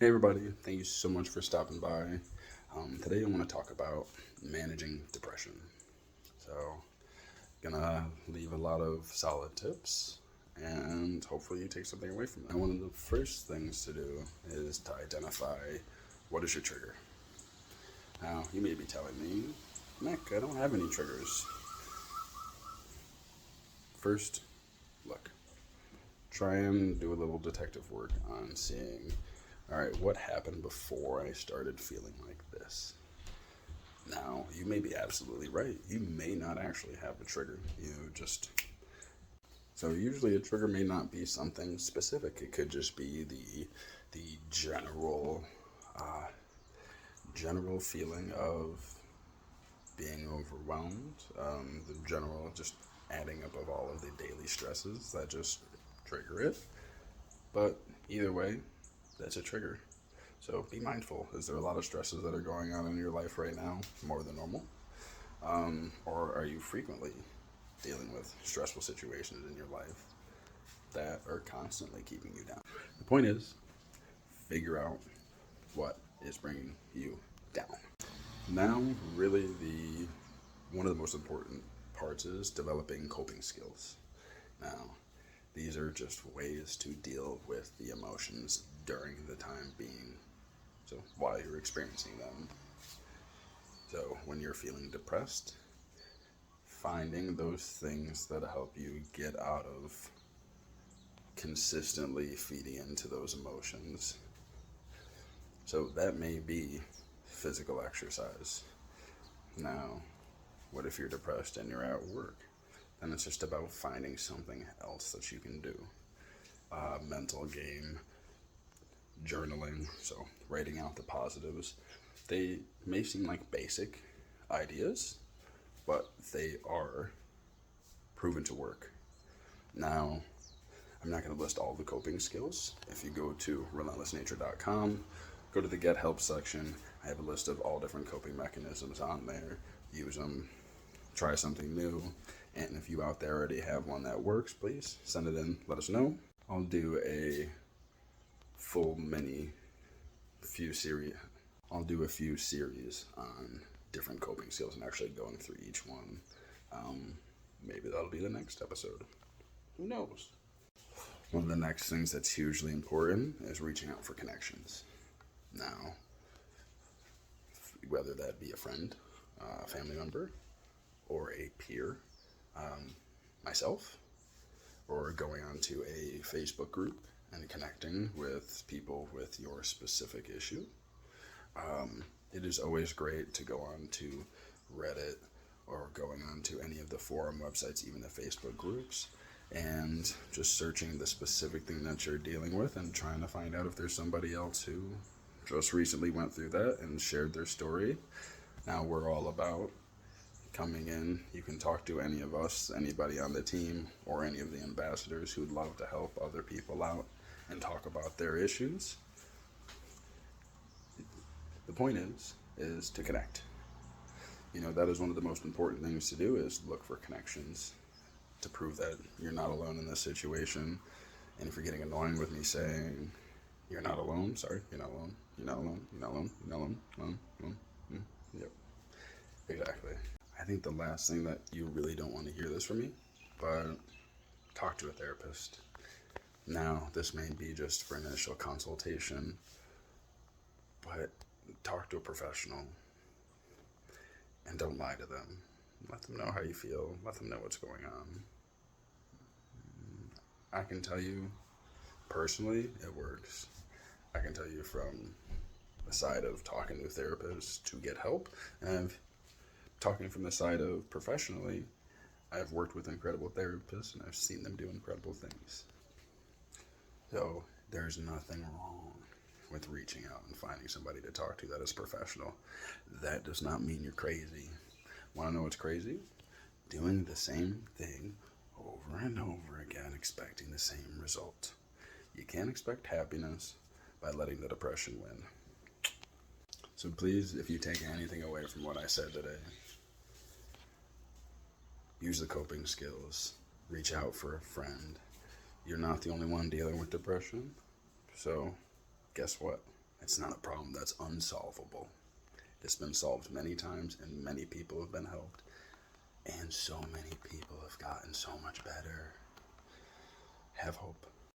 Hey everybody, thank you so much for stopping by. Today I want to talk about managing depression. So, gonna leave a lot of solid tips and hopefully you take something away from them. And one of the first things to do is to identify what is your trigger. Now, you may be telling me, Nick, I don't have any triggers. First, look, try and do a little detective work on seeing, all right, what happened before I started feeling like this? Now, you may be absolutely right. You may not actually have a trigger. So usually a trigger may not be something specific. It could just be the uh, general feeling of being overwhelmed, the general just adding up of all of the daily stresses that just trigger it. But either way, that's a trigger. So be mindful. Is there a lot of stresses that are going on in your life right now, more than normal? Or are you frequently dealing with stressful situations in your life that are constantly keeping you down? The point is, figure out what is bringing you down. Now, really, the one of the most important parts is developing coping skills. Now, these are just ways to deal with the emotions during the time being. So, while you're experiencing them. So, when you're feeling depressed, finding those things that help you get out of consistently feeding into those emotions. So that may be physical exercise. Now, what if you're depressed and you're at work? Then it's just about finding something else that you can do. Mental game, journaling, so writing out the positives. They may seem like basic ideas, but they are proven to work. Now, I'm not going to list all the coping skills. If you go to relentlessnature.com, go to the Get Help section, I have a list of all different coping mechanisms on there. Use them, try something new, and if you out there already have one that works, please send it in, let us know. I'll do a full mini few series. I'll do a few series on different coping skills and actually going through each one. Maybe that'll be the next episode. Who knows? One of the next things that's hugely important is reaching out for connections. Now, whether that be a friend, a family member, or a peer, myself, or going onto a Facebook group and connecting with people with your specific issue. It is always great to go on to Reddit or going on to any of the forum websites, even the Facebook groups, and just searching the specific thing that you're dealing with and trying to find out if there's somebody else who just recently went through that and shared their story. Now we're all about coming in. You can talk to any of us, anybody on the team, or any of the ambassadors who'd love to help other people out and talk about their issues. The point is to connect. That is one of the most important things to do is look for connections to prove that you're not alone in this situation. And if you're getting annoying with me saying you're not alone, sorry, you're not alone, you're not alone, you're not alone, you're not alone, alone, alone, yep, exactly. I think the last thing that you really don't want to hear this from me, but talk to a therapist. Now, this may be just for initial consultation, but talk to a professional and don't lie to them. Let them know how you feel. Let them know what's going on. I can tell you personally, it works. I can tell you from the side of talking to therapists to get help, and talking from the side of professionally, I've worked with incredible therapists and I've seen them do incredible things. So there's nothing wrong with reaching out and finding somebody to talk to that is professional. That does not mean you're crazy. Want to know what's crazy? Doing the same thing over and over again, expecting the same result. You can't expect happiness by letting the depression win. So please, if you take anything away from what I said today, use the coping skills. Reach out for a friend. You're not the only one dealing with depression. So, guess what? It's not a problem that's unsolvable. It's been solved many times, and many people have been helped, and so many people have gotten so much better. Have hope.